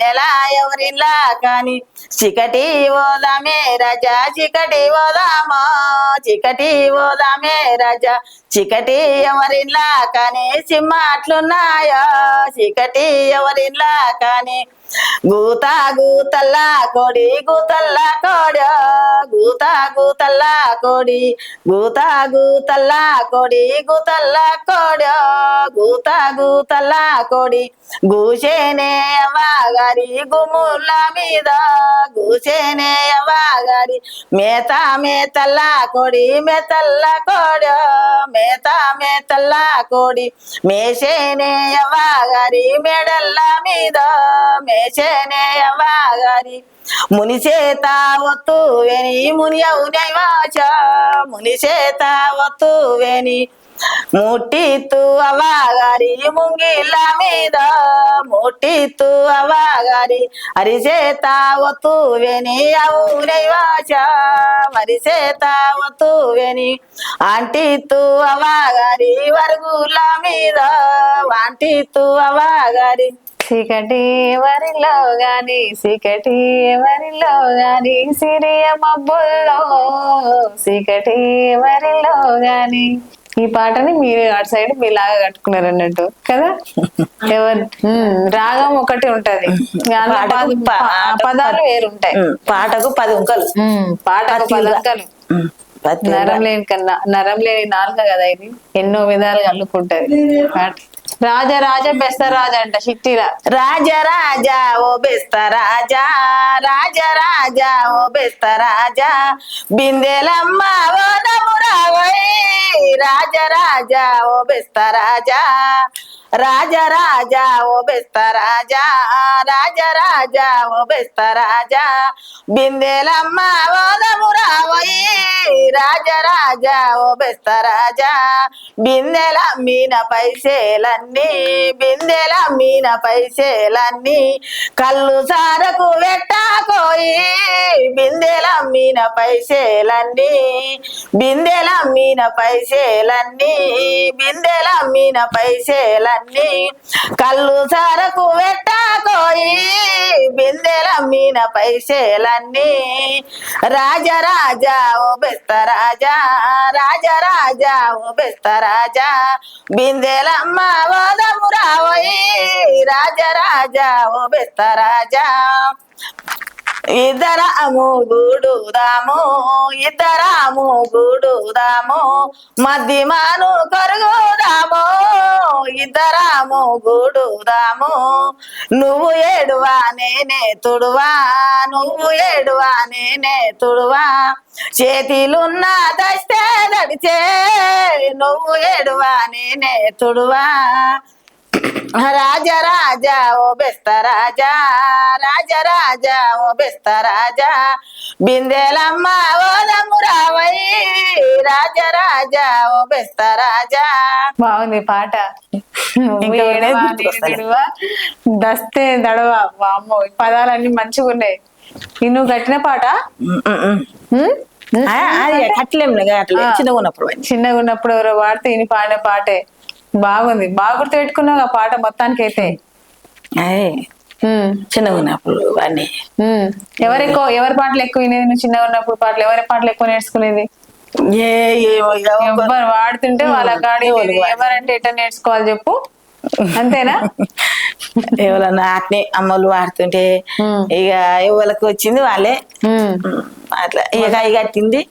బిందెలా ఎవరిలా కాని చికటి ఓదామే రాజా చికటి ఓదామా చికటి ఓదామే రాజా చికటి ఎవరిలా కాని సింహాట్లున్నాయా చికటి ఎవరిలా కాని గూత గూతల్లా కోడి గూతల్లా కోడి గూత గూతల్లా కోడి గూత గూతల్లా కోడి గూతల్లా కోడి గూత గూతల్లా కోడి గూసేనే అవ్వగారి గుమ్ముల మీద గూసేనే అవ్వగారి మేత మేతల్లా కోడి మేతల్లా కోడి మేత మేతల్లా కోడి మేసేనే అవ్వగారి మెడల్ల మీద మేసేనే అవ్వగారి మునిచేత ఒత్తు వేని ముని అవునై వాచ మునిచేత ఒత్తు వేని ముట్టిత్తు అవ్వగారి ముంగిళ్ళ మీద ముట్టిత్తు అవ్వగారి అరిచేత ఒత్తు వేని అవునై వాచ వరిచేత ఒత్తు వేని అంటిత్తు అవ్వగారి వరుగుల మీద అంటిత్తు అవ్వగారి చీకటి వరిలో గాని చీకటి వరిలో గాని సిరియ మబ్బుల్లో చీకటి వరిలో గాని ఈ పాటని మీరు అటు సైడ్ మీలాగా కట్టుకున్నారు అన్నట్టు కదా. ఎవరు రాగం ఒకటి ఉంటది, పదాలు వేరుంటాయి. పాటకు 10 ఉంకలు, పాటకు 10 అంకలు. నరం లేని కన్నా నరం లేని నాలుక కదా ఇది, ఎన్నో విధాలుగా అల్లుకుంటది పాట. రాజరాజ బెస్తరాజ అంట చిట్టిలా. రాజరాజా ఓ బెస్తరాజా రాజరాజా ఓ బెస్తరాజా బిందెలమ్మ ఓ నమురావై రాజరాజా ఓ బెస్తరాజా రాజరాజా ఓ బెస్తరాజా రాజరాజా ఓ బెస్తరాజా బిందెలమ్మ ఓ నమురావై రాజరాజా ఓ బెస్తరాజా బిందెల మీన పైసేలన్నీ బిందెల మీన పైసేలన్నీ కళ్ళు సారకు వెట్టాకోయి బిందెల మీన పైసేలన్నీ బిందెల మీన పైసేలన్నీ బిందెల మీన పైసేలన్నీ కళ్ళు సారకు వెట్టాకోయి బిందెల మీన పైసేలన్నీ రాజరాజా ఓ బెస్తరాజా రాజరాజా ఓ బెస్తరాజా బిందెలమ్మ ఓదమురావోయి రాజరాజా ఓ బెస్తరాజా ఇద్దరాము గూడుదాము ఇద్దరాము గూడుదాము మధ్యమాను కరుగుదాము ఇద్దరాము గూడుదాము నువ్వు ఏడువా నేనే తుడువా నువ్వు ఏడువా నేనే తుడువా చేతిలున్న దస్తే నడిచే నువ్వు ఏడువా నేనే తుడువా రాజరాజా ఓ బెస్తరాజా రాజరాజా ఓ బెస్తరాజా బిందెలమ్మ ఓదమురావై రాజరాజా ఓ బెస్తరాజా. బాగుంది పాట. దస్తే దడవా వామ్మో, పదాలన్నీ మంచిగా ఉన్నాయి. నువ్వు కట్టిన పాట చిన్నగా ఉన్నప్పుడు ఎవరో పాడితే ఇని పాడిన పాటే బాగుంది. బాగా గుర్తు పెట్టుకున్నావు ఆ పాట మొత్తానికి అయితే. చిన్నగా ఉన్నప్పుడు అన్ని ఎవరి పాటలు ఎక్కువ వినేది? నువ్వు చిన్నగా ఉన్నప్పుడు పాటలు ఎవరి పాటలు ఎక్కువ నేర్చుకునేది? ఎవరు వాడుతుంటే వాళ్ళ కాడి ఎవరంటే ఎట్లా నేర్చుకోవాలి చెప్పు, అంతేనా? ఎవరన్నా అట్నే అమ్మలు వాడుతుంటే ఇక ఎవరికి వచ్చింది వాళ్ళే అట్లా ఇక కట్టింది.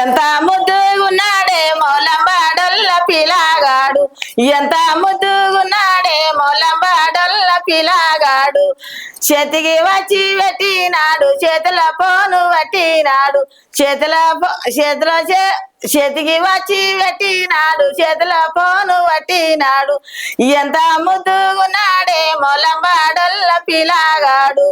ఎంత ముద్దుగున్నాడే మొలంబాడొల్ల పిలాగాడు ఎంత ముద్దుగున్నాడే మొలంబాడొల్ల పిలాగాడు చేతికి వచ్చి పెట్టినాడు చేతుల పోను పట్టినాడు చేతికి వచ్చి పెట్టినాడు చేతుల పోను పట్టినాడు ఎంత ముద్దుగున్నాడే మొలంబాడొల్ల పిలాగాడు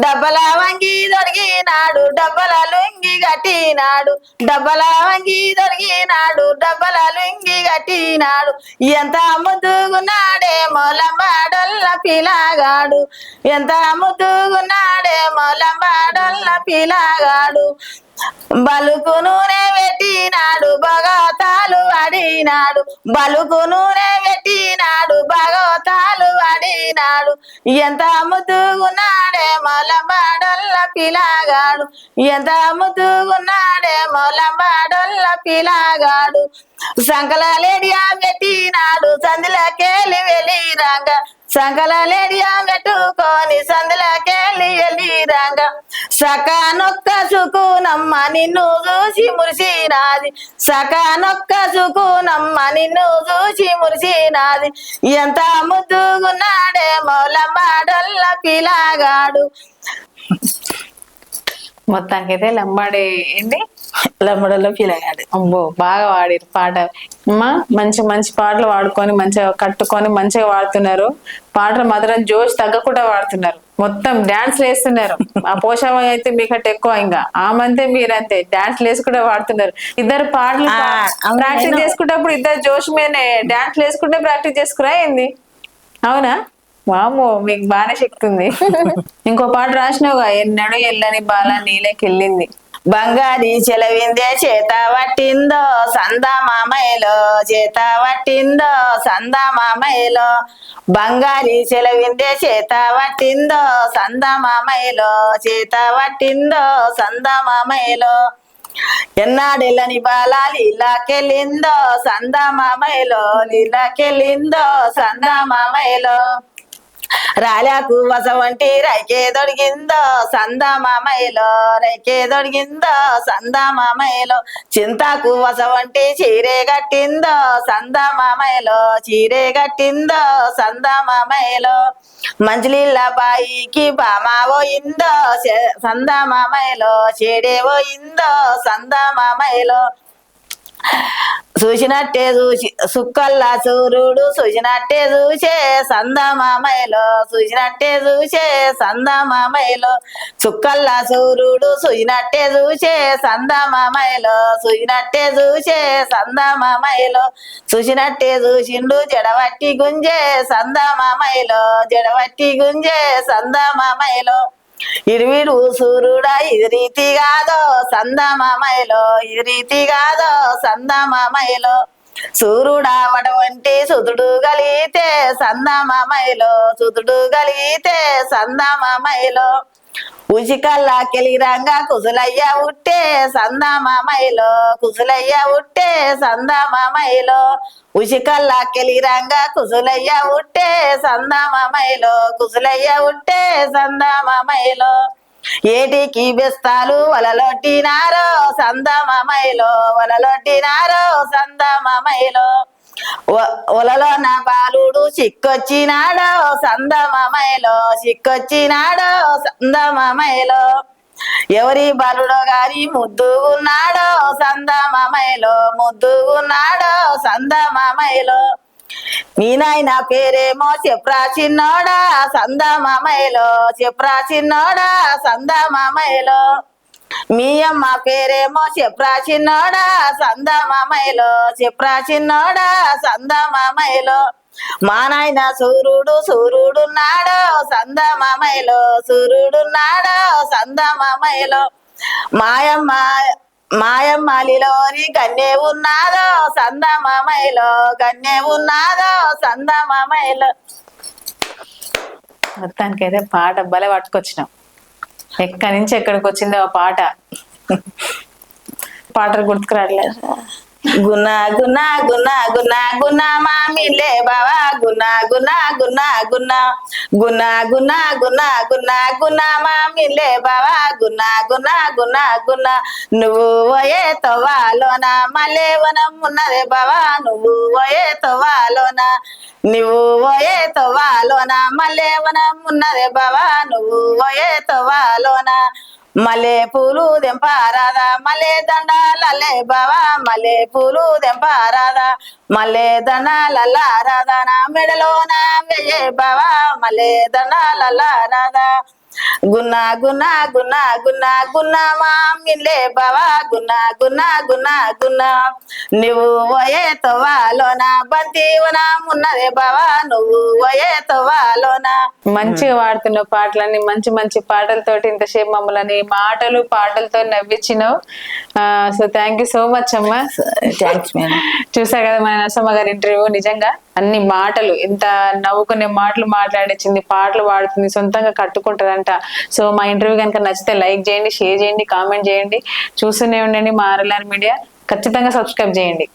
డబ్బల వంగి దొరికినాడు డబ్బల లుంగి కట్టినాడు డబ్బల వంగి దొరికినాడు డబ్బల లుంగి కట్టినాడు ఎంత ముద్దుగున్నాడే మొలంబాడొల్ల పిలాగాడు ఎంత ముద్దుగున్నాడే మొలంబాడొల్ల పిలాగాడు బలుకు నూనె పెట్టినాడు భగవతాలు అడినాడు బలుకు నూనె పెట్టినాడు భగవతాలు అడినాడు ఎంత ముద్దుగున్నాడే మొలబాడొల్ల పిలాగాడు ఎంత ముద్దుగున్నాడే మొలబాడొల్ల పిలాగాడు సంకలలేడియా పెట్టినాడు సందులకెళ్ళి వెళ్ళిరాంగ సంకలలేడియా పెట్టుకొని సందులకెళ్ళి వెళ్ళిరాంగ సకానొక్క సుకునమ్మ నిన్ను చూసి మురిసినాది సకానొక్క సుకునమ్మ నిన్ను చూసి మురిసినాది ఎంత ముద్దుగున్నాడే మొలబాడొల్ల పిలాగాడు. మొత్తానికైతే లంబాడి ఏంటి లంబడొల్ల పిల్లగాడు. అబ్బో బాగా వాడిరు పాట. అమ్మా మంచి మంచి పాటలు వాడుకొని మంచిగా కట్టుకొని మంచిగా వాడుతున్నారు. పాటలు మాత్రం జోష్ తగ్గకుండా వాడుతున్నారు. మొత్తం డాన్స్ వేస్తున్నారు. ఆ పోషామ అయితే మీకంటే ఎక్కువ, ఇంకా ఆమంతే మీరంతే డాన్స్ వేసి కూడా వాడుతున్నారు. ఇద్దరు పాటలు ప్రాక్టీస్ చేసుకునేటప్పుడు ఇద్దరు జోష్ మీదనే డాన్స్ వేసుకుంటే ప్రాక్టీస్ చేసుకురా ఏంది? అవునా? వామో మీకు బాగానే శక్తి ఉంది. ఇంకో పాట రాసినావుగా, ఎన్నడూ ఎల్లని బాల నీళ్ళకెళ్ళింది. బంగారి చెలవిందే చేత పట్టిందో సందా మామయ్యలో చేత పట్టిందో సందా మామయ్యలో బంగారి చెలవిందే చేత పట్టిందో సందా మామయ్యలో చేత పట్టిందో సందా మామయ్యలో ఎన్నాడెళ్ళని బాల లీలాకెళ్ళిందో సందా మామయ్యలో లీలాకెళ్ళిందో సందా మామయ్యలో రాలకు వసవంటి రైకే దొడిగిందో సందా మామయ్యలో రైకే దొడిగిందో సందా మామయ్యలో చింతాకు వసవంటి చీరే కట్టిందో సందా మామయ్యలో చీరే కట్టిందో సందా మామయ్యలో మంచిలీళ్ళ బాయికి బామా పోయిందో సందా మామయ్యలో చెడే పోయిందో సందా మామయ్యలో చూసినట్టే చూసి సుక్కల్లా సూర్యుడు చూసినట్టే చూసే సందా మామయ్యలో చూసినట్టే చూసే సందా మామయ్యలో సుక్కల్లా సూర్యుడు చూసినట్టే చూసే సందా మామయ్యలో చూసినట్టే చూసే సందా మామయ్యలో చూసినట్టే చూసిండు జడవట్టి గుంజే సందా మామయ్యలో జడవట్టి గుంజే సందా మామయ్యలో ఇరువిడు సూర్యుడా ఇది రీతి కాదో సందా మామయ్యలో ఇది రీతి కాదో సందా మామయ్యలో సూర్యుడా వడవంటి సుతుడు కలిగితే సందా మామయ్యలో సుతుడు కలిగితే సందా మామయ్యలో ఉచికల్లా కెలిరంగా కుసులయ్య ఉట్టే సందా మామయ్యలో కుసులయ్య ఉట్టే సందా మామయ్యలో ఉచికల్లా కెలిరంగా కుసులయ్య ఉట్టే సందా మామయ్యలో కుసులయ్య ఉట్టే సందా మామయ్యలో ఏటికి బెస్తాలు వలలొట్టినారో సందా మామయ్యలో వలలొట్టినారో సందా మామయ్యలో ఒలలో నా బాలుడు చిక్కొచ్చినాడో సందా మామయ్యలో చిక్కొచ్చినాడో సందా మామయ్యలో ఎవరి బాలుడో గారి ముద్దుగున్నాడో సందా మామయ్యలో ముద్దుగున్నాడో సందా మామయ్యలో మీ నాయన పేరేమో చెప్రా చిన్నోడా సందా మామయ్యలో చెప్రా చిన్నోడా సందా మామయ్యలో మీ అమ్మ పేరేమో చెప్రా చిన్నోడా సందా మామయ్యలో చెప్రా చిన్నోడా సందా మామయ్యలో మా నాయన సూర్యుడున్నాడో సందా మామయ్యలో సూర్యుడున్నాడో సందా మామయ్యలో మాయమ్మలిలోని గన్నే ఉన్నాదో సందా మామయ్యలో గన్నే ఉన్నాదో సందా మామయ్యలో. మొత్తానికైతే పాట భలే పట్టుకొచ్చినాం. ఎక్కడి నుంచి ఎక్కడికి వచ్చిందో ఆ పాట. పాటలు గుర్తుకురాట్లేదు. గున్నా గున్నా గున్నా గున్నా గున్నా మామిలే బావా గున్నా గున్నా గున్నా గున్నా గున్నా గున్నా గున్నా గున్నా గున్నా మామిలే బావా గున్నా గున్నా గున్నా గున్నా నువ్వు పోయే తవ్వాలోన మలేవనం ఉన్నదే బావా నువ్వు పోయే తవ్వాలోన నువ్వు పోయే తవ్వాలోన మలేవనం ఉన్నదే బావా నువ్వు పోయే తవ్వాలోన మలే పూలు దెంపారాదా మలే దండాలే బావా మలే పూలు దెంపారాదా మలే దండాలల్లారాదా నా మెడలో నా వెయ్యే బావా మలే దండాలల్లారాదా గున్నా గున్నా గున్నా గున్నా గున్నా మామిలే బావా గున్నా గున్నా గున్నా గున్నా నువ్వు పోయే తవ్వాలోన బంతివన ఉన్నదే బావా నువ్వు పోయే తవ్వాలోన. మంచిగా వాడుతున్న పాటలన్నీ మంచి మంచి పాటలతోటి ఇంతసేపు మమ్మల్ని మాటలు పాటలతో నవ్వించినావు. So thank you so much అమ్మా. Thanks madam. చూసా కదా మన నరసమ్మ గారి ఇంటర్వ్యూ, నిజంగా అన్ని మాటలు ఎంత నవ్వుకునే మాటలు మాట్లాడేసింది, పాటలు పాడుతుంది, సొంతంగా కట్టుకుంటుందంట. సో మా ఇంటర్వ్యూ కనుక నచ్చితే లైక్ చేయండి, షేర్ చేయండి, కామెంట్ చేయండి, చూస్తూనే ఉండండి మా RLR మీడియా. ఖచ్చితంగా సబ్స్క్రైబ్ చేయండి.